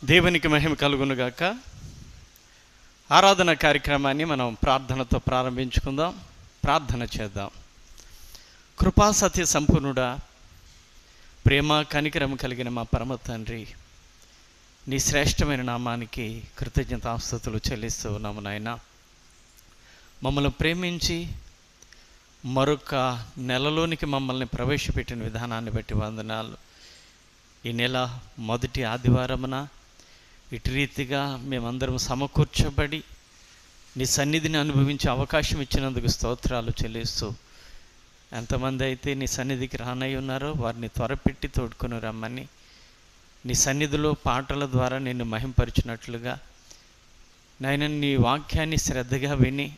దేవునికి మహిమ కలుగునుగాక. ఆరాధన కార్యక్రమాన్ని మనం ప్రార్థనతో ప్రారంభించుకుందాం. ప్రార్థన చేద్దాం. కృపా సత్య సంపూర్ణుడా, ప్రేమ కనికరం కలిగిన మా పరమ తండ్రి, నీ శ్రేష్టమైన నామానికి కృతజ్ఞతాస్తుతులు చెల్లిస్తూ ఉన్నాము నాయన. మమ్మల్ని ప్రేమించి మరొక నెలలోనికి మమ్మల్ని ప్రవేశపెట్టిన విధానాన్ని బట్టి వందనాలు. ఈ నెల మొదటి ఆదివారమున ఇటు రీతిగా మేమందరం సమకూర్చబడి నీ సన్నిధిని అనుభవించే అవకాశం ఇచ్చినందుకు స్తోత్రాలు చెల్లిస్తూ, ఎంతమంది అయితే నీ సన్నిధికి రానై ఉన్నారో వారిని త్వరపెట్టి తోడుకొని రమ్మని, నీ సన్నిధిలో పాటల ద్వారా నిన్ను మహింపరిచినట్లుగా నాయన నీ వాక్యాన్ని శ్రద్ధగా విని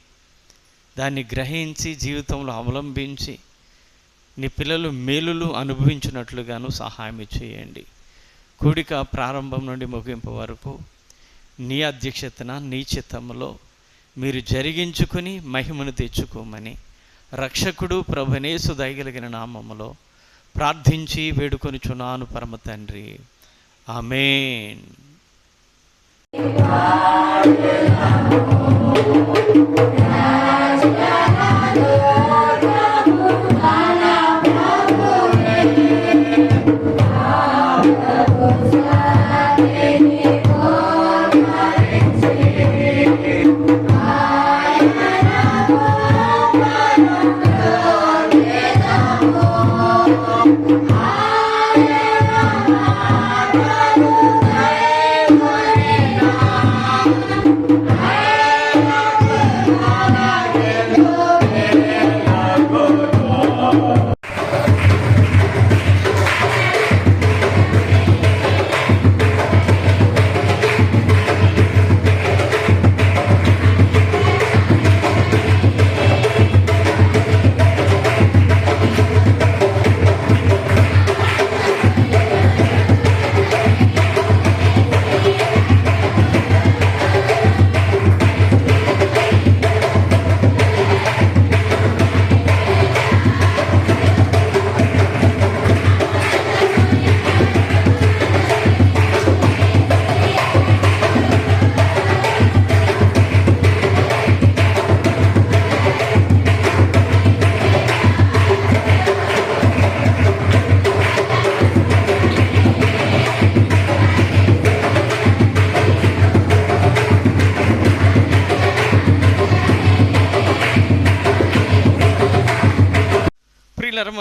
దాన్ని గ్రహించి జీవితంలో అవలంబించి నీ పిల్లలు మేలులు అనుభవించినట్లుగాను సహాయం చేయండి. కూడిక ప్రారంభం నుండి ముగింపు వరకు నీ అధ్యక్షతన నీ చిత్తములో మీరు జరిగించుకుని మహిమను తెచ్చుకోమని రక్షకుడు ప్రభునేసు దయగలిగిన నామములో ప్రార్థించి వేడుకొనిచున్నాను పరమ తండ్రి, ఆమేన్.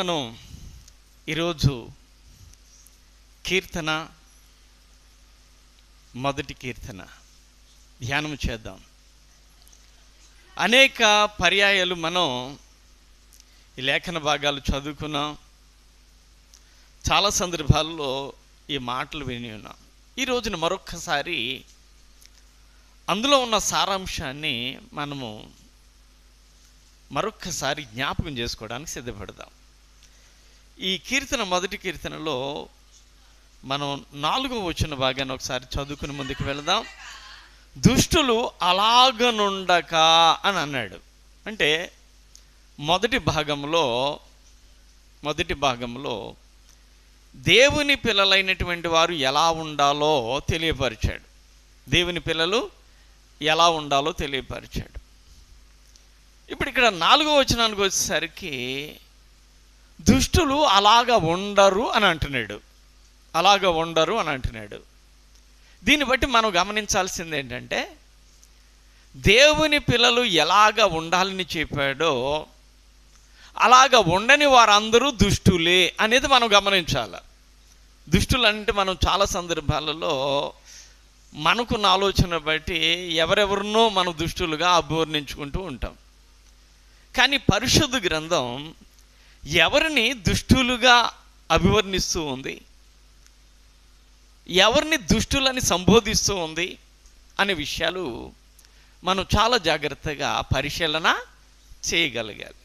మనం ఈరోజు కీర్తన, మొదటి కీర్తన ధ్యానం చేద్దాం. అనేక పర్యాయాలు మనం ఈ లేఖన భాగాలు చదువుకున్నాం, చాలా సందర్భాల్లో ఈ మాటలు విని ఉన్నాం. ఈ రోజున మరొక్కసారి అందులో ఉన్న సారాంశాన్ని మనము మరొక్కసారి జ్ఞాపకం చేసుకోవడానికి సిద్ధపడదాం. ఈ కీర్తన, మొదటి కీర్తనలో మనం 4వ వచన భాగాన్ని ఒకసారి చదువుకుని ముందుకు వెళదాం. దుష్టులు అలాగనుండక అని అన్నాడు. అంటే మొదటి భాగంలో దేవుని పిల్లలైనటువంటి వారు ఎలా ఉండాలో తెలియపరిచాడు. దేవుని పిల్లలు ఎలా ఉండాలో తెలియపరిచాడు. ఇప్పుడు ఇక్కడ 4వ వచనానికి వచ్చేసరికి దుష్టులు అలాగ ఉండరు అని అంటున్నాడు. దీన్ని బట్టి మనం గమనించాల్సింది ఏంటంటే, దేవుని పిల్లలు ఎలాగ ఉండాలని చెప్పాడో అలాగ ఉండని వారందరూ దుష్టులే అనేది మనం గమనించాలి. దుష్టులు అంటే మనం చాలా సందర్భాలలో మనకున్న ఆలోచన బట్టి ఎవరెవరినో మనం దుష్టులుగా అభివర్ణించుకుంటూ ఉంటాం. కానీ పరిశుద్ధ గ్రంథం ఎవరిని దుష్టులుగా అభివర్ణిస్తూ ఉంది, ఎవరిని దుష్టులని సంబోధిస్తూ ఉంది అనే విషయాలు మనం చాలా జాగ్రత్తగా పరిశీలన చేయగలగాలి.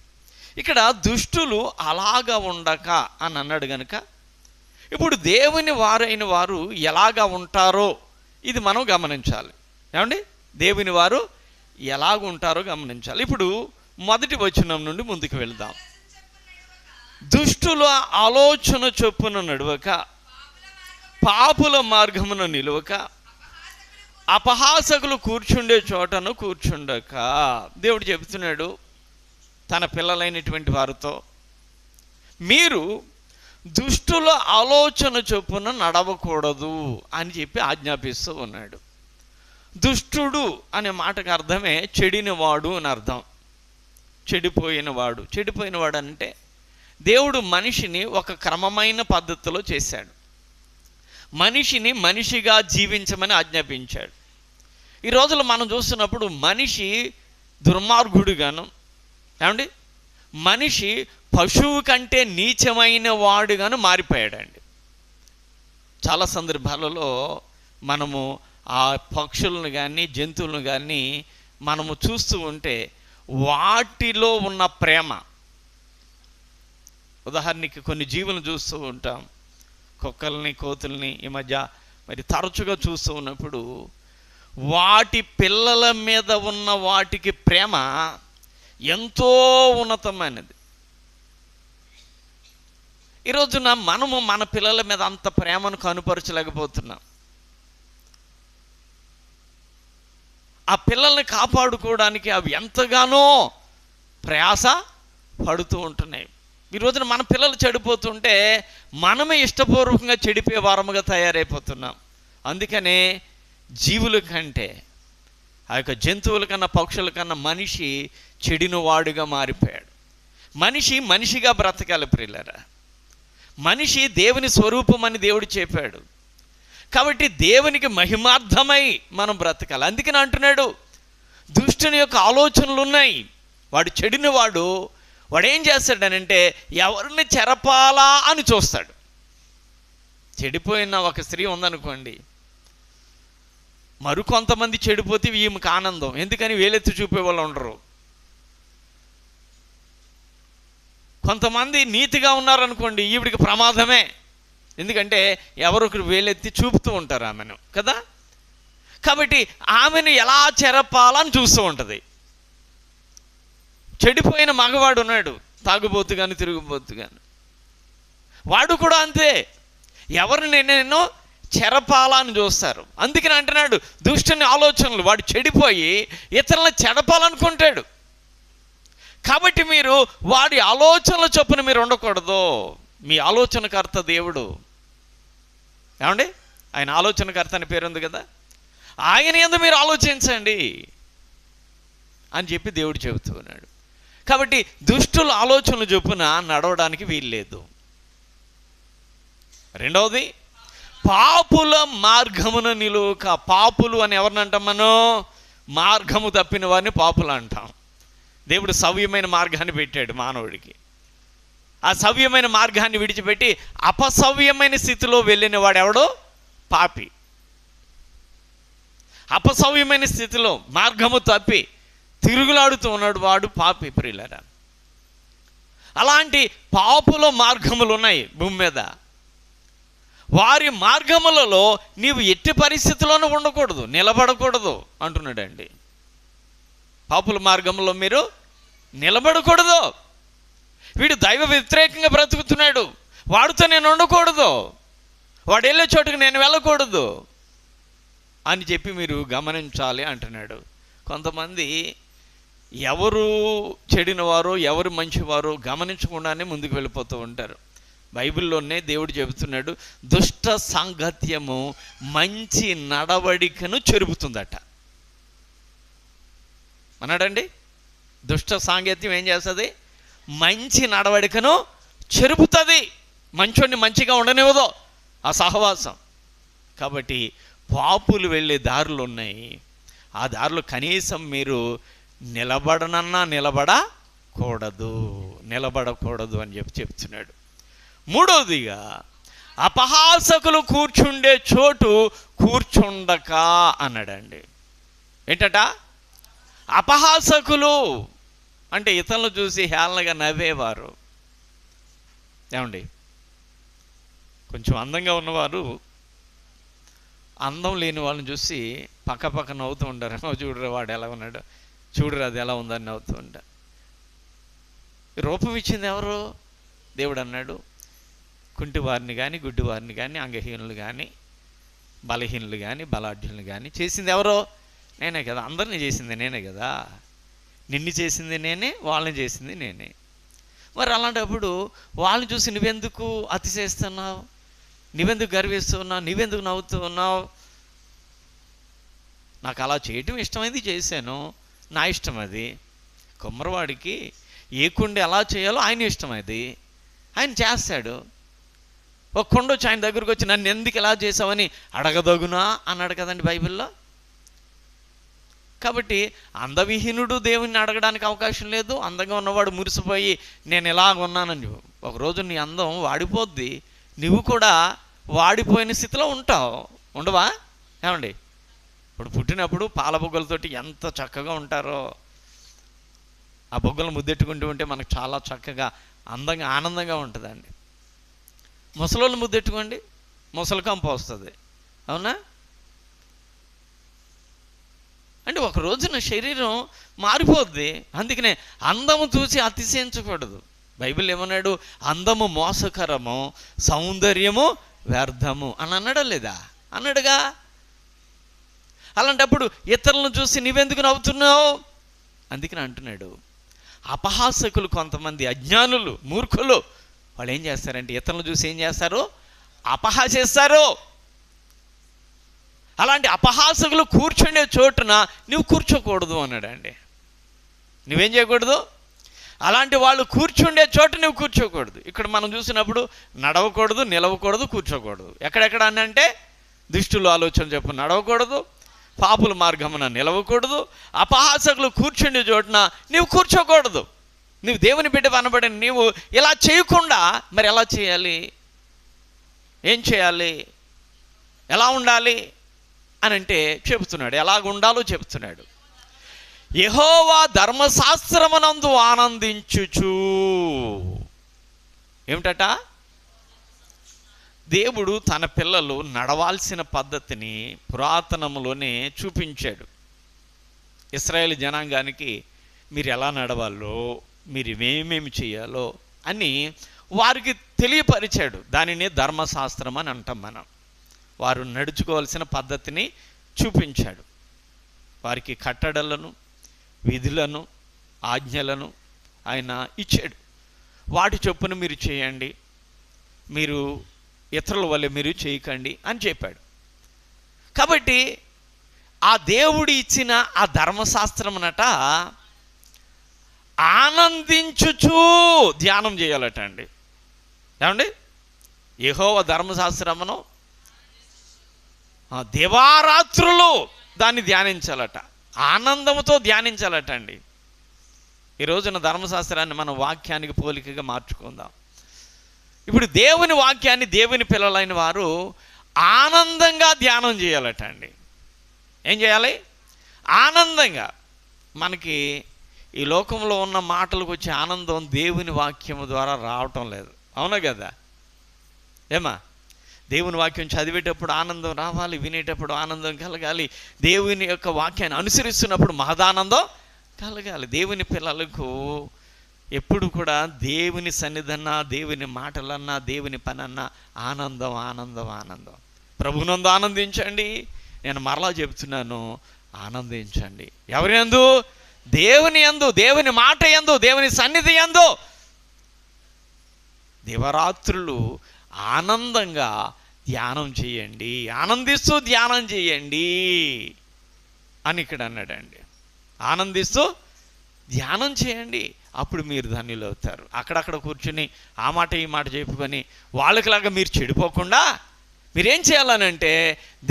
ఇక్కడ దుష్టులు అలాగా ఉండక అని అన్నాడు కనుక, ఇప్పుడు దేవుని వారైన వారు ఎలాగా ఉంటారో ఇది మనం గమనించాలి. ఏమండి, దేవుని వారు ఎలాగ ఉంటారో గమనించాలి. ఇప్పుడు మొదటి వచనం నుండి ముందుకు వెళ్దాం. దుష్టుల ఆలోచన చొప్పున నడవక, పాపుల మార్గమున నిలవక, అపహాసకులు కూర్చుండే చోటను కూర్చుండక. దేవుడు చెబుతున్నాడు తన పిల్లలైనటువంటి వారితో, మీరు దుష్టుల ఆలోచన చొప్పున నడవకూడదు అని చెప్పి ఆజ్ఞాపిస్తూ ఉన్నాడు. దుష్టుడు అనే మాటకు అర్థమే చెడినవాడు అని అర్థం. చెడిపోయినవాడు. చెడిపోయినవాడు అంటే దేవుడు మనిషిని ఒక క్రమమైన పద్ధతిలో చేశాడు. మనిషిని మనిషిగా జీవించమని ఆజ్ఞాపించాడు. ఈ రోజులో మనం చూస్తున్నప్పుడు మనిషి దుర్మార్గుడుగాను, ఏమండి, మనిషి పశువు కంటే నీచమైన వాడుగాను మారిపోయాడండి. చాలా సందర్భాలలో మనము ఆ పక్షులను కానీ జంతువులను కానీ మనము చూస్తూ ఉంటే వాటిలో ఉన్న ప్రేమ, ఉదాహరణకి కొన్ని జీవులను చూస్తూ ఉంటాం, కుక్కల్ని కోతుల్ని ఈ మధ్య మరి తరచుగా చూస్తూ ఉన్నప్పుడు వాటి పిల్లల మీద ఉన్న వాటికి ప్రేమ ఎంతో ఉన్నతమైనది. ఈరోజున మనము మన పిల్లల మీద అంత ప్రేమను కనుపరచలేకపోతున్నాం. ఆ పిల్లల్ని కాపాడుకోవడానికి అవి ఎంతగానో ప్రయాస పడుతూ ఉంటున్నాయి. ఈ రోజున మన పిల్లలు చెడిపోతుంటే మనమే ఇష్టపూర్వకంగా చెడిపోయే వారముగా తయారైపోతున్నాం. అందుకనే జీవుల కంటే, ఆ యొక్క జంతువుల కన్నా పక్షుల కన్నా మనిషి చెడినవాడుగా మారిపోయాడు. మనిషి మనిషిగా బ్రతకాలి ప్రియులారా. మనిషి దేవుని స్వరూపం అని దేవుడు చెప్పాడు. కాబట్టి దేవునికి మహిమార్థమై మనం బ్రతకాలి. అందుకని అంటున్నాడు, దుష్టుని యొక్క ఆలోచనలు ఉన్నాయి. వాడు చెడినవాడు. వాడు ఏం చేస్తాడనంటే ఎవరిని చెరపాలా అని చూస్తాడు. చెడిపోయిన ఒక స్త్రీ ఉందనుకోండి, మరికొంతమంది చెడిపోతే ఈమెకు ఆనందం. ఎందుకని వేలెత్తి చూపే వాళ్ళు ఉండరు. కొంతమంది నీతిగా ఉన్నారనుకోండి, ఈవిడికి ప్రమాదమే. ఎందుకంటే ఎవరొకరు వేలెత్తి చూపుతూ ఉంటారు ఆమెను కదా. కాబట్టి ఆమెను ఎలా చెరపాలని చూస్తూ ఉంటుంది. చెడిపోయిన మగవాడు ఉన్నాడు, తాగుబోతు కానీ తిరుగుబోతు కానీ, వాడు కూడా అంతే. ఎవరిని నేను చెరపాలని చూస్తారు. అందుకని అంటున్నాడు దుష్టుని ఆలోచనలు. వాడు చెడిపోయి ఇతరులను చెడపాలనుకుంటాడు. కాబట్టి మీరు వాడి ఆలోచనల చొప్పున మీరు ఉండకూడదు. మీ ఆలోచనకర్త దేవుడు, ఏమండి, ఆయన ఆలోచనకర్త అని పేరు ఉంది కదా, ఆయన యందు మీరు ఆలోచించండి అని చెప్పి దేవుడు చెబుతూ ఉన్నాడు. కాబట్టి దుష్టుల ఆలోచనలు చొప్పున నడవడానికి వీల్లేదు. రెండవది, పాపుల మార్గమున నిలువక. పాపులు అని ఎవరిని అంటాం మనం? మార్గము తప్పిన వారిని పాపులు అంటాం. దేవుడు సవ్యమైన మార్గాన్ని పెట్టాడు మానవుడికి. ఆ సవ్యమైన మార్గాన్ని విడిచిపెట్టి అపసవ్యమైన స్థితిలో వెళ్ళిన వాడెవడో పాపి. అపసవ్యమైన స్థితిలో మార్గము తప్పి తిరుగులాడుతూ ఉన్నాడు వాడు పాపి ప్రియులారా. అలాంటి పాపుల మార్గములు ఉన్నాయి భూమి మీద. వారి మార్గములలో నీవు ఎట్టి పరిస్థితుల్లోనూ ఉండకూడదు, నిలబడకూడదు అంటున్నాడండి. పాపుల మార్గంలో మీరు నిలబడకూడదు. వీడు దైవ వ్యతిరేకంగా బ్రతుకుతున్నాడు, వాడితో నేను ఉండకూడదు, వాడు వెళ్ళే చోటుకు నేను వెళ్ళకూడదు అని చెప్పి మీరు గమనించాలి అంటున్నాడు. కొంతమంది ఎవరు చెడినవారో ఎవరు మంచివారో గమనించకుండానే ముందుకు వెళ్ళిపోతూ ఉంటారు. బైబిల్లోనే దేవుడు చెబుతున్నాడు, దుష్ట సాంగత్యము మంచి నడవడికను చెరుపుతుందట అన్నాడండి. దుష్ట సాంగత్యం ఏం చేస్తుంది? మంచి నడవడికను చెరుపుతుంది. మంచోడిని మంచిగా ఉండనివ్వదు ఆ సహవాసం. కాబట్టి పాపులు వెళ్ళే దారులు ఉన్నాయి. ఆ దారిలో కనీసం మీరు నిలబడకూడదు అని చెప్తున్నాడు. మూడవదిగా, అపహాసకులు కూర్చుండే చోటు కూర్చుండక అన్నాడండి. ఏంటట? అపహాసకులు అంటే ఇతరులను చూసి హేళనగా నవ్వేవారు. ఏమండి, కొంచెం అందంగా ఉన్నవారు అందం లేని వాళ్ళని చూసి పక్క నవ్వుతూ ఉంటారు. చూడరా వాడు ఎలా ఉన్నాడు, చూడరా అది ఎలా ఉందని నవ్వుతూ ఉంటారు. రూపం ఇచ్చింది ఎవరు? దేవుడు అన్నాడు, కుంటివారిని కానీ గుడ్డివారిని కానీ అంగహీనులు కానీ బలహీనులు కానీ బలాఢ్యులు కానీ చేసింది ఎవరో? నేనే కదా. అందరినీ చేసింది నేనే కదా. నిన్ను చేసింది నేనే, వాళ్ళని చేసింది నేనే. మరి అలాంటప్పుడు వాళ్ళని చూసి నువ్వెందుకు అతిశయిస్తున్నావు? నువ్వెందుకు గర్విస్తూ ఉన్నావు? నువ్వెందుకు నవ్వుతూ ఉన్నావు? నాకు అలా చేయటం ఇష్టమైంది, చేశాను, నా ఇష్టం అది. కుమ్మరవాడికి ఏ కుండ ఎలా చేయాలో ఆయన ఇష్టం అది, ఆయన చేస్తాడు. ఒక కొండ వచ్చి ఆయన దగ్గరకు వచ్చి నన్ను ఎందుకు ఎలా చేసావని అడగదగునా అన్నాడు కదండి బైబిల్లో. కాబట్టి అందవిహీనుడు దేవుణ్ణి అడగడానికి అవకాశం లేదు. అందంగా ఉన్నవాడు మురిసిపోయి నేను ఇలాగ ఉన్నానని ఒకరోజు నీ అందం వాడిపోద్ది, నువ్వు కూడా వాడిపోయిన స్థితిలో ఉంటావు. ఉండవా ఏమండి? ఇప్పుడు పుట్టినప్పుడు పాల బొగ్గలతోటి ఎంత చక్కగా ఉంటారో, ఆ బొగ్గలు ముద్దెట్టుకుంటూ ఉంటే మనకు చాలా చక్కగా అందంగా ఆనందంగా ఉంటుందండి. ముసలోళ్ళు ముద్దెట్టుకోండి, ముసలి కంప వస్తుంది, అవునా? అంటే ఒక రోజున శరీరం మారిపోద్ది. అందుకనే అందము చూసి అతిశయించకూడదు. బైబిల్ ఏమన్నాడు? అందము మోసకరము, సౌందర్యము వ్యర్థము అని అన్నాడా లేదా? అన్నాడుగా. అలాంటప్పుడు ఇతరులను చూసి నువ్వెందుకు నవ్వుతున్నావు? అందుకని అంటున్నాడు, అపహాసకులు కొంతమంది అజ్ఞానులు, మూర్ఖులు, వాళ్ళు ఏం చేస్తారంటే ఇతరులను చూసి ఏం చేస్తారు? అపహాసిస్తారు. అలాంటి అపహాసకులు కూర్చుండే చోటున నువ్వు కూర్చోకూడదు అన్నాడండి. నువ్వేం చేయకూడదు? అలాంటి వాళ్ళు కూర్చుండే చోట నువ్వు కూర్చోకూడదు. ఇక్కడ మనం చూసినప్పుడు నడవకూడదు, నిలవకూడదు, కూర్చోకూడదు. ఎక్కడెక్కడ అంటే దుష్టుల ఆలోచన చెప్పు నడవకూడదు, పాపుల మార్గమున నిలవకూడదు, అపహాసకులు కూర్చుండే చోటున నువ్వు కూర్చోకూడదు. నువ్వు దేవుని బిడ్డ అనబడిన నీవు ఇలా చేయకుండా మరి ఎలా చేయాలి? ఏం చేయాలి? ఎలా ఉండాలి అని అంటే చెబుతున్నాడు. ఎలాగ ఉండాలో చెబుతున్నాడు. యెహోవా ధర్మశాస్త్రమునందు ఆనందించుచు. ఏమిటట? దేవుడు తన పిల్లలు నడవాల్సిన పద్ధతిని పురాతనములోనే చూపించాడు. ఇశ్రాయేలు జనాంగానికి మీరు ఎలా నడవాలో, మీరు ఏమేమి చేయాలో అని వారికి తెలియపరిచాడు. దానిని ధర్మశాస్త్రం అని అంటాం మనం. వారు నడుచుకోవాల్సిన పద్ధతిని చూపించాడు. వారికి కట్టడలను, విధులను, ఆజ్ఞలను ఆయన ఇచ్చాడు. వాటి చొప్పున మీరు చేయండి, మీరు ఇతరుల వల్ల మీరు చేయకండి అని చెప్పాడు. కాబట్టి ఆ దేవుడు ఇచ్చిన ఆ ధర్మశాస్త్రమునట ఆనందించుచూ ధ్యానం చేయాలట అండి. ఏమండి? యెహోవా ధర్మశాస్త్రమును దివారాత్రులు దాన్ని ధ్యానించాలట, ఆనందంతో ధ్యానించాలట అండి. ఈ రోజున ధర్మశాస్త్రాన్ని మనం వాక్యానికి పోలికగా మార్చుకుందాం. ఇప్పుడు దేవుని వాక్యాన్ని దేవుని పిల్లలైన వారు ఆనందంగా ధ్యానం చేయాలట అండి. ఏం చేయాలి? ఆనందంగా. మనకి ఈ లోకంలో ఉన్న మాటలకు వచ్చే ఆనందం దేవుని వాక్యము ద్వారా రావటం లేదు, అవునా కదా? ఏమా? దేవుని వాక్యం చదివేటప్పుడు ఆనందం రావాలి, వినేటప్పుడు ఆనందం కలగాలి, దేవుని యొక్క వాక్యాన్ని అనుసరిస్తున్నప్పుడు మహదానందం కలగాలి. దేవుని పిల్లలకు ఎప్పుడు కూడా దేవుని సన్నిధన్నా, దేవుని మాటలన్నా, దేవుని పనన్నా ఆనందం, ఆనందం, ఆనందం. ప్రభునందు ఆనందించండి. నేను మరలా చెబుతున్నాను, ఆనందించండి. ఎవరి యందు? దేవుని యందు, దేవుని మాట యందు, దేవుని సన్నిధి యందు దివరాత్రులు ఆనందంగా ధ్యానం చేయండి, ఆనందిస్తూ ధ్యానం చేయండి అని ఇక్కడ అన్నాడండి. ఆనందిస్తూ ధ్యానం చేయండి, అప్పుడు మీరు ధన్యులు అవుతారు. అక్కడక్కడ కూర్చుని ఆ మాట ఈ మాట చెప్పుకొని వాళ్ళకిలాగా మీరు చెడిపోకుండా మీరేం చేయాలనంటే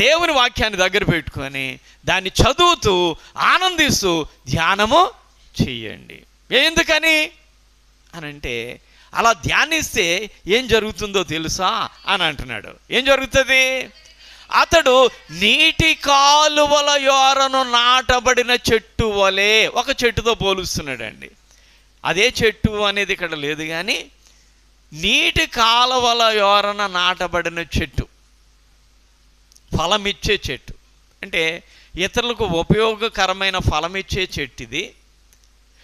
దేవుని వాక్యాన్ని దగ్గర పెట్టుకొని దాన్ని చదువుతూ ఆనందిస్తూ ధ్యానము చేయండి. ఎందుకని అనంటే అలా ధ్యానిస్తే ఏం జరుగుతుందో తెలుసా అని అంటున్నాడు. ఏం జరుగుతుంది? అతడు నీటి కాలువల యోరను నాటబడిన చెట్టు వలె, ఒక చెట్టుతో పోలుస్తున్నాడండి. అదే చెట్టు అనేది ఇక్కడ లేదు, కానీ నీటి కాలువల యోరన నాటబడిన చెట్టు, ఫలమిచ్చే చెట్టు. అంటే ఇతరులకు ఉపయోగకరమైన ఫలమిచ్చే చెట్టు ఇది.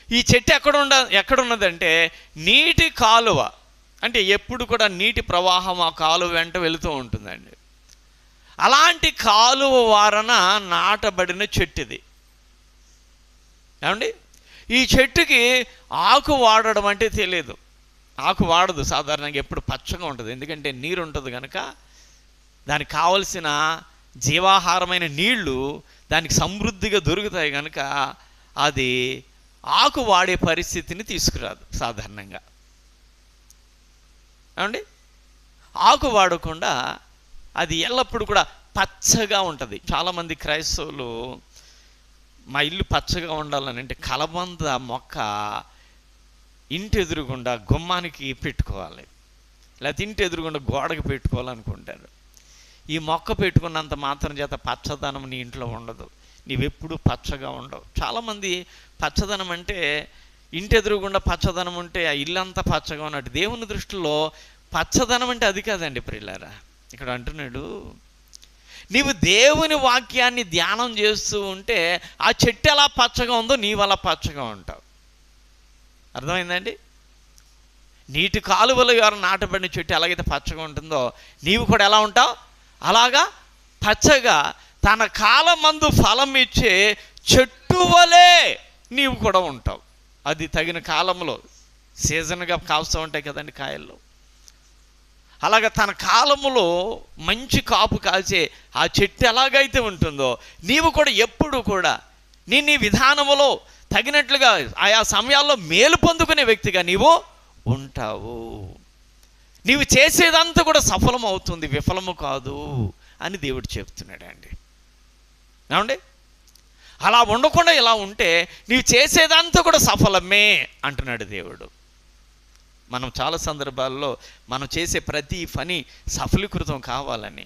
ఈ చెట్టు ఎక్కడున్నదంటే నీటి కాలువ. అంటే ఎప్పుడు కూడా నీటి ప్రవాహం ఆ కాలువ వెంట వెళుతూ ఉంటుందండి. అలాంటి కాలువ వారన నాటబడిన చెట్టు ఇది. ఏమండి, ఈ చెట్టుకి ఆకు వాడడం అంటే తెలియదు. ఆకు వాడదు సాధారణంగా, ఎప్పుడు పచ్చగా ఉంటుంది. ఎందుకంటే నీరు ఉంటుంది కనుక దానికి కావలసిన జీవాహారమైన నీళ్లు దానికి సమృద్ధిగా దొరుకుతాయి కనుక అది ఆకు వాడే పరిస్థితిని తీసుకురాదు సాధారణంగా. ఏమండి, ఆకు వాడకుండా అది ఎల్లప్పుడూ కూడా పచ్చగా ఉంటుంది. చాలామంది క్రైస్తవులు మా ఇల్లు పచ్చగా ఉండాలని అంటే కలబంద మొక్క ఇంటి ఎదురుగుండా గుమ్మానికి పెట్టుకోవాలి, లేకపోతే ఇంటి ఎదురుగుండా గోడకు పెట్టుకోవాలనుకుంటారు. ఈ మొక్క పెట్టుకున్నంత మాత్రం చేత పచ్చదనం నీ ఇంట్లో ఉండదు, నీవెప్పుడు పచ్చగా ఉండవు. చాలామంది పచ్చదనం అంటే ఇంటి ఎదురుగుండా పచ్చదనం ఉంటే ఆ ఇల్లంతా పచ్చగా ఉన్నట్టు. దేవుని దృష్టిలో పచ్చదనం అంటే అది కాదండి ప్రియులారా. ఇక్కడ అంటున్నాడు, నీవు దేవుని వాక్యాన్ని ధ్యానం చేస్తూ ఉంటే ఆ చెట్టు ఎలా పచ్చగా ఉందో నీవు అలా పచ్చగా ఉంటావు. అర్థమైందండి? నీటి కాలువలు ఎవరు నాటబడిన చెట్టు ఎలాగైతే పచ్చగా ఉంటుందో నీవు కూడా ఎలా ఉంటావు? అలాగా పచ్చగా తన కాలమందు ఫలం ఇచ్చే చెట్టు వలె నీవు కూడా ఉంటావు. అది తగిన కాలంలో సీజన్గా కాస్తూ ఉంటాయి కదండి కాయల్లో. అలాగ తన కాలములో మంచి కాపు కాల్చే ఆ చెట్టు ఎలాగైతే ఉంటుందో నీవు కూడా ఎప్పుడు కూడా నీ విధానములో తగినట్లుగా ఆయా సమయాల్లో మేలు పొందుకునే వ్యక్తిగా నీవు ఉంటావు. నీవు చేసేదంతా కూడా సఫలం అవుతుంది, విఫలము కాదు అని దేవుడు చెప్తున్నాడండి. ఏమండి, అలా ఉండకుండా ఇలా ఉంటే నీవు చేసేదంతా కూడా సఫలమే అంటున్నాడు దేవుడు. మనం చాలా సందర్భాల్లో మనం చేసే ప్రతి పని సఫలీకృతం కావాలని,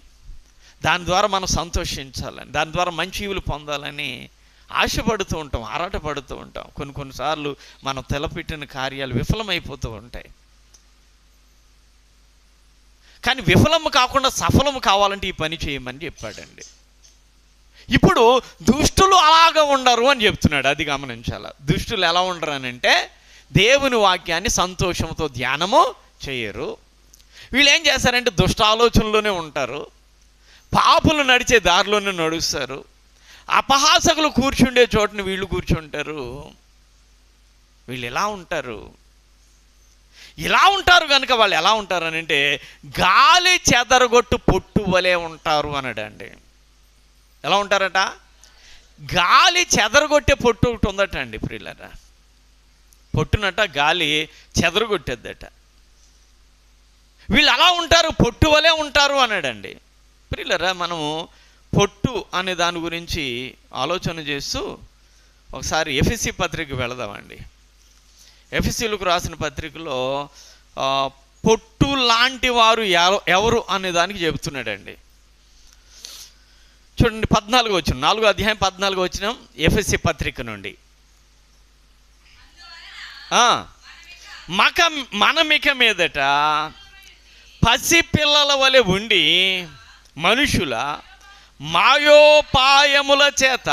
దాని ద్వారా మనం సంతోషించాలని, దాని ద్వారా మంచి ఈవులు పొందాలని ఆశపడుతూ ఉంటాం, ఆరాటపడుతూ ఉంటాం. కొన్నిసార్లు మనం తలపెట్టిన కార్యాలు విఫలమైపోతూ ఉంటాయి. కానీ విఫలము కాకుండా సఫలము కావాలంటే ఈ పని చేయమని చెప్పాడండి. ఇప్పుడు దుష్టులు అలాగా ఉండరు అని చెప్తున్నాడు. అది గమనించాల. దుష్టులు ఎలా ఉండరు అని అంటే దేవుని వాక్యాన్ని సంతోషంతో ధ్యానము చేయరు. వీళ్ళు ఏం చేస్తారంటే దుష్ట ఆలోచనలోనే ఉంటారు, పాపులు నడిచే దారిలోనే నడుస్తారు, అపహాసకులు కూర్చుండే చోటుని వీళ్ళు కూర్చుంటారు. వీళ్ళు ఎలా ఉంటారు? ఇలా ఉంటారు కనుక వాళ్ళు ఎలా ఉంటారు అని అంటే గాలి చెదరగొట్టు పొట్టు వలె ఉంటారు అన్నాడండి. ఎలా ఉంటారట? గాలి చెదరగొట్టే పొట్టు ఒకటి ఉందట అండి ప్రియులారా. పొట్టునట గాలి చెదరగొట్టేద్దట. వీళ్ళు అలా ఉంటారు, పొట్టు వలె ఉంటారు అన్నాడండి. ప్రియులారా, మనము పొట్టు అనే దాని గురించి ఆలోచన చేస్తూ ఒకసారి ఎఫెసీ పత్రికకు వెళదామండి. ఎఫెసీలకు రాసిన పత్రికలో పొట్టు లాంటి వారు ఎవరు అనే దానికి చెబుతున్నాడండి. చూడండి, 14 వచ్చిన 4వ అధ్యాయం 14 వచ్చిన ఎఫెసీ పత్రిక నుండి, మనమిక మీదట పసిపిల్లల వలె ఉండి మనుషుల మాయోపాయముల చేత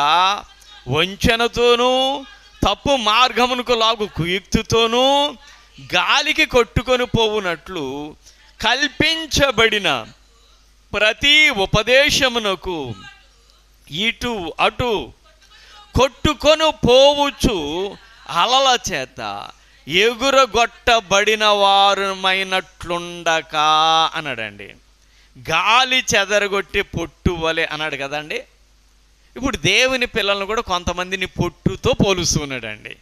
వంచనతోనూ తప్పు మార్గమునకు లాగు కుయుక్తితోనూ గాలికి కొట్టుకొని పోవునట్లు కల్పించబడిన ప్రతి ఉపదేశమునకు ఇటు అటు కొట్టుకొని పోవచ్చు అలల చేత ఎగురగొట్టబడిన వారుమైనట్లుండక అన్నాడండి. గాలి చెదరగొట్టి పొట్టు వలె అన్నాడు కదండి. ఇప్పుడు దేవుని పిల్లలను కూడా కొంతమందిని పొట్టుతో పోలుస్తున్నాడండి.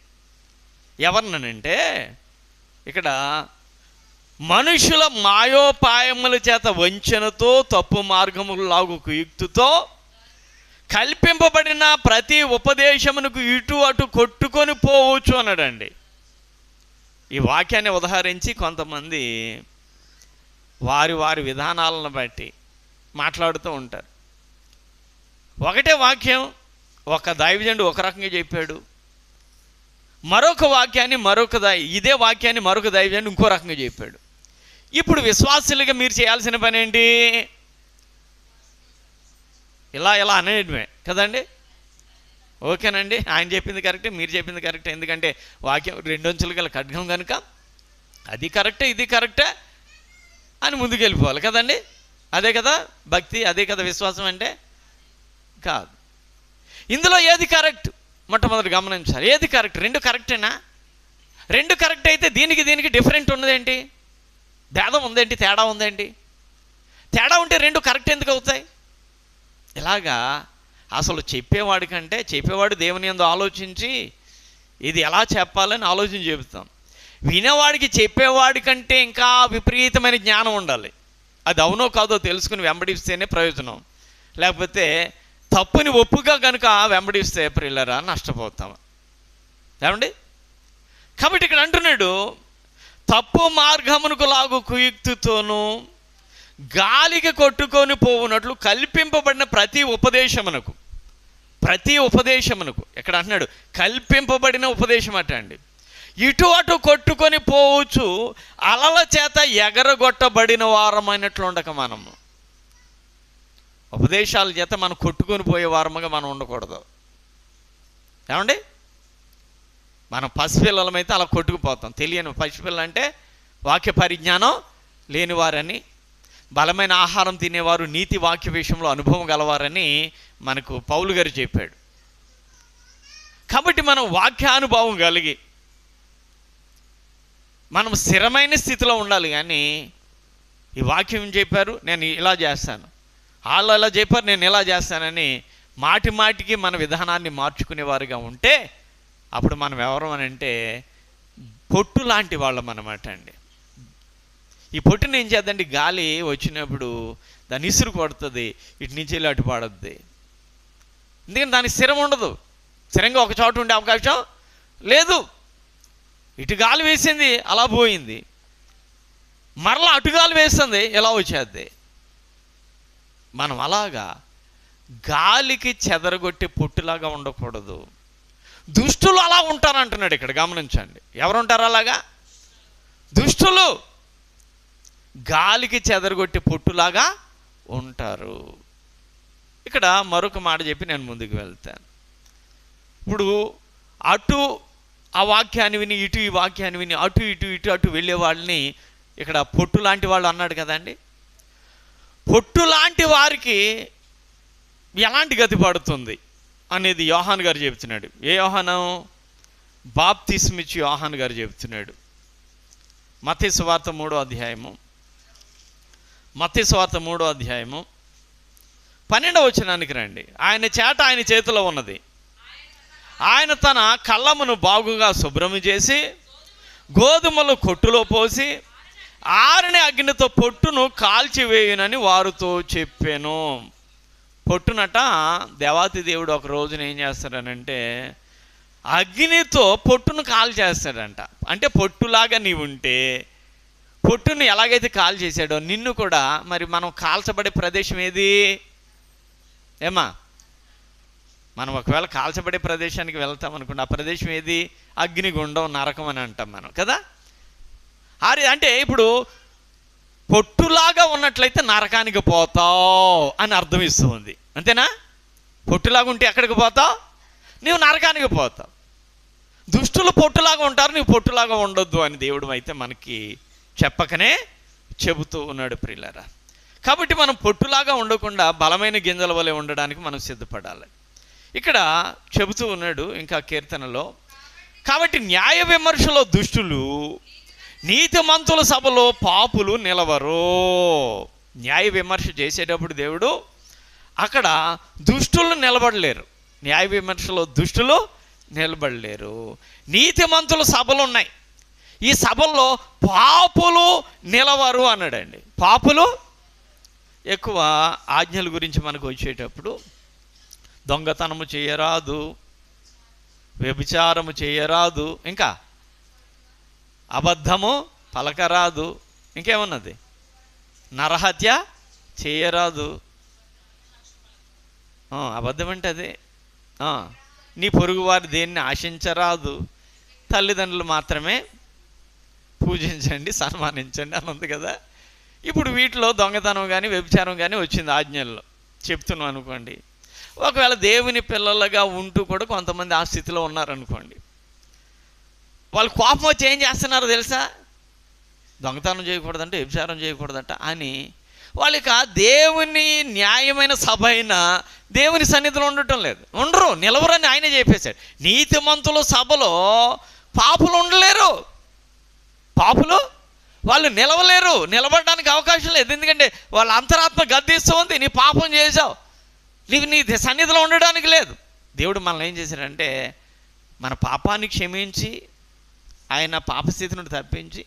ఎవరినంటే ఇక్కడ మనుషుల మాయోపాయముల చేత వంచనతో తప్పు మార్గములు లాగు కుయుక్తితో కల్పింపబడిన ప్రతి ఉపదేశమునకు ఇటు అటు కొట్టుకొని పోవచ్చు అన్నాడండి. ఈ వాక్యాన్ని ఉదహరించి కొంతమంది వారి వారి విధానాలను బట్టి మాట్లాడుతూ ఉంటారు. ఒకటే వాక్యం ఒక దైవజనుడు ఒక రకంగా చెప్పాడు, మరొక వాక్యాన్ని ఇదే వాక్యాన్ని మరొక దైవజనుడు ఇంకో రకంగా చెప్పాడు. ఇప్పుడు విశ్వాసులుగా మీరు చేయాల్సిన పని ఏంటి? ఇలా అనేయడమే కదండి. ఓకేనండి, ఆయన చెప్పింది కరెక్టే, మీరు చెప్పింది కరెక్టే. ఎందుకంటే వాక్యం 2 అంచులు గల ఖడ్గం కనుక అది కరెక్టే ఇది కరెక్టే అని ముందుకు వెళ్ళిపోవాలి కదండి. అదే కదా భక్తి, అదే కదా విశ్వాసం అంటే? కాదు. ఇందులో ఏది కరెక్ట్? మొట్టమొదటి గమనించాలి, ఏది కరెక్ట్? రెండు కరెక్టేనా? రెండు కరెక్ట్ అయితే దీనికి డిఫరెంట్ ఉన్నదేంటి? భేదం ఉందేంటి? తేడా ఉందేంటి? తేడా ఉంటే రెండు కరెక్ట్ ఎందుకు అవుతాయి? ఇలాగా అసలు చెప్పేవాడి కంటే చెప్పేవాడు దేవుని యందు ఆలోచించి ఇది ఎలా చెప్పాలని ఆలోచన చెబుతాం. వినేవాడికి చెప్పేవాడి కంటే ఇంకా విపరీతమైన జ్ఞానం ఉండాలి. అది అవునో కాదో తెలుసుకుని వెంబడిస్తేనే ప్రయోజనం. లేకపోతే తప్పుని ఒప్పుగా కనుక వెంబడిస్తే ప్రియులారా నష్టపోతాం. ఏమండి? కాబట్టి ఇక్కడ అంటున్నాడు, తప్పు మార్గమునకు లాగు కుయుక్తితోనూ గాలికి కొట్టుకొని పోవునట్లు కల్పింపబడిన ప్రతి ఉపదేశమునకు ఇక్కడ అంటున్నాడు కల్పింపబడిన ఉపదేశం అట అండి. ఇటు అటు కొట్టుకొని పోవచ్చు అలల చేత ఎగరగొట్టబడిన వారమైనట్లు ఉండక మనము ఉపదేశాల చేత మనం కొట్టుకొని పోయే వారముగా మనం ఉండకూడదు. ఏమండి? మనం పసిపిల్లలమైతే అలా కొట్టుకుపోతాం. తెలియని పసిపిల్లలు అంటే వాక్య పరిజ్ఞానం లేనివారని, బలమైన ఆహారం తినేవారు, నీతి వాక్య విషయంలో అనుభవం గలవారని మనకు పౌలు గారు చెప్పాడు. కాబట్టి మనం వాక్యానుభవం కలిగి మనం స్థిరమైన స్థితిలో ఉండాలి. కానీ ఈ వాక్యం చెప్పారు నేను ఇలా చేస్తాను, వాళ్ళు ఇలా చెప్పారు నేను ఇలా చేస్తానని మాటి మాటికి మన విధానాన్ని మార్చుకునేవారుగా ఉంటే అప్పుడు మనం ఎవరు అని అంటే పొట్టు లాంటి వాళ్ళం అన్నమాట అండి. ఈ పొట్టుని ఏం చేద్దండి, గాలి వచ్చినప్పుడు దాన్ని ఇసురు కొడుతుంది, ఇటు నుంచి వెళ్ళి అటు పాడుద్ది. ఎందుకంటే దానికి స్థిరం ఉండదు, స్థిరంగా ఒక చోట ఉండే అవకాశం లేదు. ఇటు గాలి వేసింది అలా పోయింది, మరలా అటు గాలి వేస్తుంది ఎలా వచ్చేద్ది. మనం అలాగా గాలికి చెదరగొట్టే పొట్టులాగా ఉండకూడదు. దుష్టులు అలా ఉంటారంటున్నాడు ఇక్కడ, గమనించండి. ఎవరుంటారు అలాగా? దుష్టులు గాలికి చెదరగొట్టే పొట్టులాగా ఉంటారు. ఇక్కడ మరొక మాట చెప్పి నేను ముందుకు వెళ్తాను. ఇప్పుడు అటు ఆ వాక్యాన్ని విని ఇటు ఈ వాక్యాన్ని విని అటు ఇటు ఇటు అటు వెళ్ళే వాళ్ళని ఇక్కడ పొట్టు లాంటి వాళ్ళు అన్నాడు కదండి. పొట్టు లాంటి వారికి ఎలాంటి గతి పడుతుంది అనేది యోహాను గారు చెబుతున్నాడు. ఏ యోహాను? బాప్తిస్మిచ్చి యోహాను గారు చెబుతున్నాడు. మత్తయి సువార్త 3వ అధ్యాయము 12వ వచనానికి రండి. ఆయన చేట ఆయన చేతిలో ఉన్నది. ఆయన తన కళ్ళమును బాగుగా శుభ్రము చేసి గోధుమలు కొట్టులో పోసి ఆరిన అగ్నితో పొట్టును కాల్చివేయునని వారితో చెప్పాను. పొట్టునట దేవాతి దేవుడు ఒక రోజున ఏం చేస్తాడనంటే అగ్నితో పొట్టును కాల్ చేస్తాడంట. అంటే పొట్టులాగా నీవు ఉంటే పొట్టును ఎలాగైతే కాల్ చేశాడో నిన్ను కూడా మరి మనం కాల్చబడే ప్రదేశం ఏది? ఏమా, మనం ఒకవేళ కాల్చబడే ప్రదేశానికి వెళ్తాం అనుకోండి, ఆ ప్రదేశం ఏది? అగ్నిగుండం, నరకం అని అంటాం మనం కదా. అంటే ఇప్పుడు పొట్టులాగా ఉన్నట్లయితే నరకానికి పోతావు అని అర్థం ఇస్తూ ఉంది, అంతేనా? పొట్టులాగా ఉంటే ఎక్కడికి పోతావు? నీవు నరకానికి పోతావు. దుష్టులు పొట్టులాగా ఉంటారు, నీవు పొట్టులాగా ఉండొద్దు అని దేవుడు అయితే మనకి చెప్పకనే చెబుతూ ఉన్నాడు ప్రియులారా. కాబట్టి మనం పొట్టులాగా ఉండకుండా బలమైన గింజల వలె ఉండడానికి మనం సిద్ధపడాలి. ఇక్కడ చెబుతూ ఉన్నాడు ఇంకా కీర్తనలో, కాబట్టి న్యాయ విమర్శలో దుష్టులు, నీతిమంతుల సభలో పాపులు నిలవరు. న్యాయ విమర్శ చేసేటప్పుడు దేవుడు అక్కడ దుష్టులు నిలబడలేరు, న్యాయ విమర్శలో దుష్టులు నిలబడలేరు. నీతిమంతుల సభలు ఉన్నాయి, ఈ సభల్లో పాపులు నిలవరు అన్నాడండి. పాపులు ఎక్కువ ఆజ్ఞల గురించి మనకు వచ్చేటప్పుడు దొంగతనము చేయరాదు, వ్యభిచారము చేయరాదు, ఇంకా అబద్ధము పలకరాదు, ఇంకేమన్నది? నరహత్య చేయరాదు. అబద్ధం అంటే అదే. నీ పొరుగు వారి దేన్ని ఆశించరాదు, తల్లిదండ్రులు మాత్రమే పూజించండి, సన్మానించండి అని ఉంది కదా. ఇప్పుడు వీటిలో దొంగతనం కానీ వ్యభిచారం కానీ వచ్చింది ఆజ్ఞల్లో, చెప్తున్నాం అనుకోండి. ఒకవేళ దేవుని పిల్లలుగా ఉంటూ కూడా కొంతమంది ఆ స్థితిలో ఉన్నారనుకోండి, వాళ్ళు కోపం వచ్చి ఏం చేస్తున్నారో తెలుసా? దొంగతనం చేయకూడదంట, వ్యభిచారం చేయకూడదంట అని వాళ్ళకి దేవుని న్యాయమైన సభ అయినా దేవుని సన్నిధిలో ఉండటం లేదు, ఉండరు, నిలవరని ఆయన చెప్పేశాడు. నీతిమంతుల సభలో పాపులు ఉండలేరు, పాపులు వాళ్ళు నిలవలేరు, నిలబడడానికి అవకాశం లేదు. ఎందుకంటే వాళ్ళ అంతరాత్మ గద్దిస్తూ ఉంది, నీ పాపం చేసావు, నీవు నీ సన్నిధిలో ఉండడానికి లేదు. దేవుడు మనల్ని ఏం చేశాడంటే మన పాపాన్ని క్షమించి ఆయన పాపస్థితి నుండి తప్పించి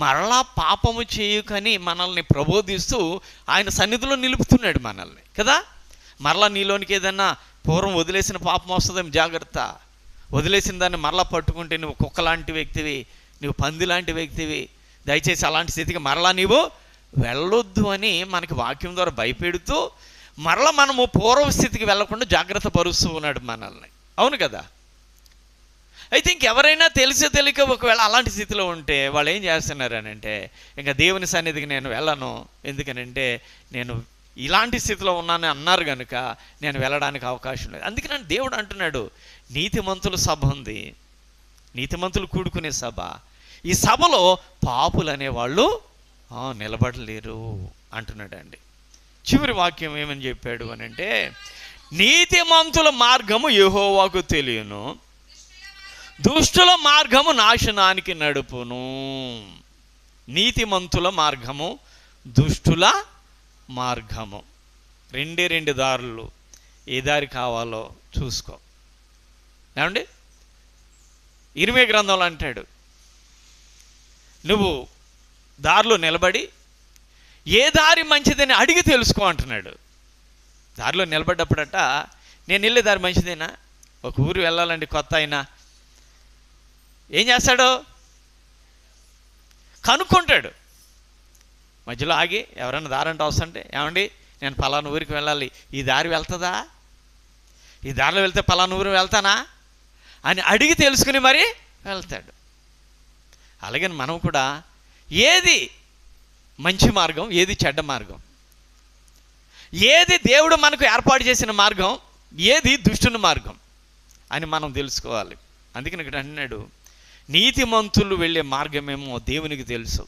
మరలా పాపము చేయకని మనల్ని ప్రబోధిస్తూ ఆయన సన్నిధిలో నిలుపుతున్నాడు మనల్ని కదా. మరలా నీలోనికి ఏదన్నా పూర్వం వదిలేసిన పాపం వస్తుందేమో జాగ్రత్త. వదిలేసిన దాన్ని మరలా పట్టుకుంటే నువ్వు కుక్క లాంటి వ్యక్తివి, నువ్వు పంది లాంటి వ్యక్తివి, దయచేసి అలాంటి స్థితికి మరలా నీవు వెళ్ళొద్దు అని మనకి వాక్యం ద్వారా భయపెడుతూ మరలా మనము పూర్వ స్థితికి వెళ్ళకుండా జాగ్రత్త పరుస్తూ ఉన్నాడు మనల్ని. అవును కదా. అయితే ఇంకెవరైనా తెలిసి తెలియక ఒకవేళ అలాంటి స్థితిలో ఉంటే వాళ్ళు ఏం చేస్తున్నారని అంటే, ఇంకా దేవుని సన్నిధికి నేను వెళ్ళను, ఎందుకనంటే నేను ఇలాంటి స్థితిలో ఉన్నాను అన్నారు కనుక నేను వెళ్ళడానికి అవకాశం లేదు. అందుకే నన్ను దేవుడు అంటున్నాడు, నీతిమంతుల సభ ఉంది, నీతిమంతులు కూడుకునే సభ, ఈ సభలో పాపులు అనేవాళ్ళు నిలబడలేరు అంటున్నాడండి. చివరి వాక్యం ఏమని చెప్పాడు అని అంటే, నీతిమంతుల మార్గము యెహోవాకు తెలియను, దుష్టుల మార్గము నాశనానికి నడుపును. నీతిమంతుల మార్గము, దుష్టుల మార్గము, రెండు దారులు, ఏ దారి కావాలో చూసుకో. ఏమండి, ఇర్మీయా గ్రంథంలో అంటాడు, నువ్వు దారిలో నిలబడి ఏ దారి మంచిదని అడిగి తెలుసుకో అంటున్నాడు. దారిలో నిలబడ్డప్పుడట నేను వెళ్ళే దారి మంచిదేనా, ఒక ఊరు వెళ్ళాలండి కొత్త అయినా ఏం చేస్తాడు, కనుక్కుంటాడు. మధ్యలో ఆగి ఎవరైనా దారి అంటే వస్తుంటే, ఏమండి నేను పలానా ఊరికి వెళ్ళాలి, ఈ దారి వెళ్తుందా, ఈ దారిలో వెళ్తే పలానా ఊరు వెళ్తానా అని అడిగి తెలుసుకుని మరి వెళ్తాడు. అలాగే మనం కూడా ఏది మంచి మార్గం, ఏది చెడ్డ మార్గం, ఏది దేవుడు మనకు ఏర్పాటు చేసిన మార్గం, ఏది దుష్టుని మార్గం అని మనం తెలుసుకోవాలి. అందుకని ఇక్కడ అన్నాడు, నీతిమంతులు వెళ్ళే మార్గమేమో దేవునికి తెలుసు,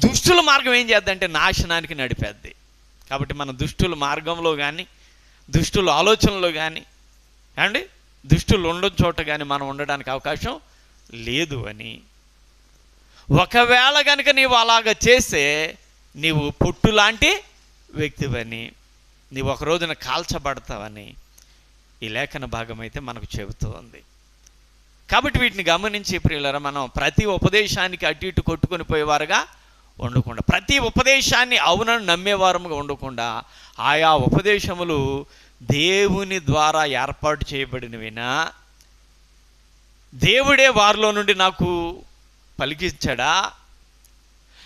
దుష్టుల మార్గం ఏం చేద్దంటే నాశనానికి నడిపేద్ది. కాబట్టి మన దుష్టుల మార్గంలో కానీ దుష్టుల ఆలోచనలో కానీ అండి దుష్టులు ఉండని చోట కానీ మనం ఉండడానికి అవకాశం లేదు అని, ఒకవేళ కనుక నీవు అలాగ చేస్తే నీవు పొట్టు లాంటి వ్యక్తివని, నీవు ఒక రోజున కాల్చబడతావని ఈ లేఖన భాగం అయితే మనకు చెబుతూ ఉంది. కాబట్టి వీటిని గమనించి ప్రియులారా, మనం ప్రతి ఉపదేశానికి అటు ఇటు కొట్టుకొని పోయేవారుగా ఉండకుండా, ప్రతి ఉపదేశాన్ని అవునని నమ్మేవారముగా ఉండకుండా, ఆయా ఉపదేశములు దేవుని ద్వారా ఏర్పాటు చేయబడినవినా, దేవుడే వారిలో నుండి నాకు పలికించాడా,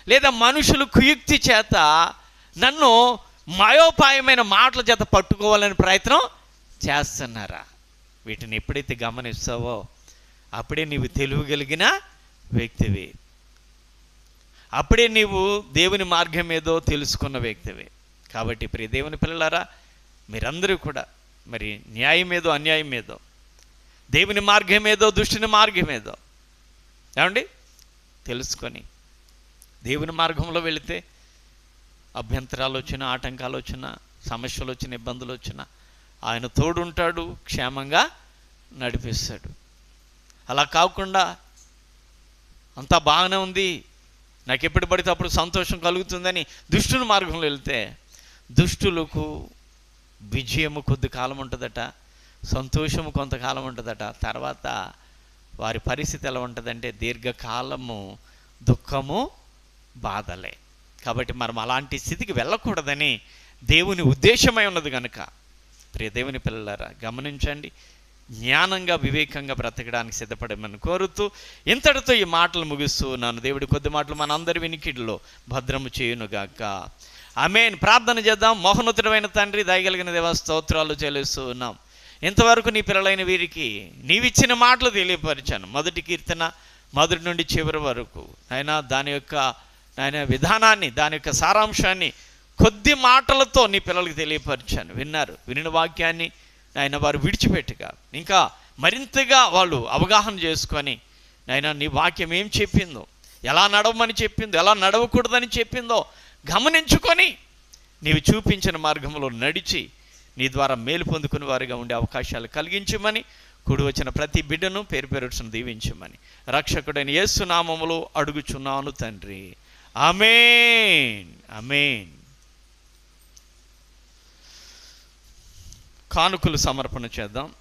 లేదా మనుషులు కుయుక్తి చేత నన్ను మాయోపాయమైన మాటల చేత పట్టుకోవాలని ప్రయత్నం చేస్తున్నారా? వీటిని ఎప్పుడైతే గమనిస్తావో అప్పుడే నీవు తెలియగలిగిన వ్యక్తివి, అప్పుడే నీవు దేవుని మార్గం ఏదో తెలుసుకున్న వ్యక్తివి. కాబట్టి ప్రియ దేవుని పిల్లలారా, మీరందరూ కూడా మరి న్యాయం ఏదో అన్యాయం ఏదో, దేవుని మార్గం ఏదో దుష్టుని మార్గం ఏదో ఏమండి తెలుసుకొని దేవుని మార్గంలో వెళితే అభ్యంతరాలు వచ్చినా, ఆటంకాలు వచ్చినా, సమస్యలు వచ్చిన, ఇబ్బందులు వచ్చినా ఆయన తోడుంటాడు, క్షేమంగా నడిపిస్తాడు. అలా కాకుండా అంతా బాగానే ఉంది, నాకు ఎప్పుడు పడితే అప్పుడు సంతోషం కలుగుతుందని దుష్టుని మార్గంలో వెళ్తే దుష్టులకు విజయము కొద్ది కాలం ఉంటుందట, సంతోషము కొంతకాలం ఉంటుందట, తర్వాత వారి పరిస్థితి ఎలా ఉంటుందంటే దీర్ఘకాలము దుఃఖము బాధలే. కాబట్టి మనం అలాంటి స్థితికి వెళ్ళకూడదని దేవుని ఉద్దేశమై ఉన్నది కనుక ప్రియ దేవుని పిల్లలారా గమనించండి, జ్ఞానంగా వివేకంగా బ్రతకడానికి సిద్ధపడమని కోరుతూ ఇంతటితో ఈ మాటలు ముగిస్తూ నన్ను దేవుడి కొద్ది మాటలు మనందరి వినికిడిలో భద్రము చేయునుగాక. ఆమేన్. ప్రార్థన చేద్దాం. మహోన్నతుడైన తండ్రి, దయగలిగిన దేవా, స్తోత్రాలు చెల్లిస్తూ ఉన్నాం. ఇంతవరకు నీ పిల్లలైన వీరికి నీవిచ్చిన మాటలు తెలియపరిచాను. మొదటి కీర్తన మొదటి నుండి చివరి వరకు అయినా దాని యొక్క విధానాన్ని, దాని యొక్క సారాంశాన్ని కొద్ది మాటలతో నీ పిల్లలకి తెలియపరిచాను. విన్నారు, వినిన వాక్యాన్ని నాయన వారు విడిచిపెట్టుగా ఇంకా మరింతగా వాళ్ళు అవగాహన చేసుకొని నాయన నీ వాక్యం ఏం చెప్పిందో, ఎలా నడవమని చెప్పిందో, ఎలా నడవకూడదని చెప్పిందో గమనించుకొని నీవు చూపించిన మార్గంలో నడిచి నీ ద్వారా మేలు పొందుకునే వారిగా ఉండే అవకాశాలు కలిగించమని, కూడి వచ్చిన ప్రతి బిడ్డను పేరు పేరును దీవించమని రక్షకుడైన యేసు నామములో అడుగుచున్నాను తండ్రి. ఆమేన్, ఆమేన్. కానుకలు సమర్పణ చేద్దాం.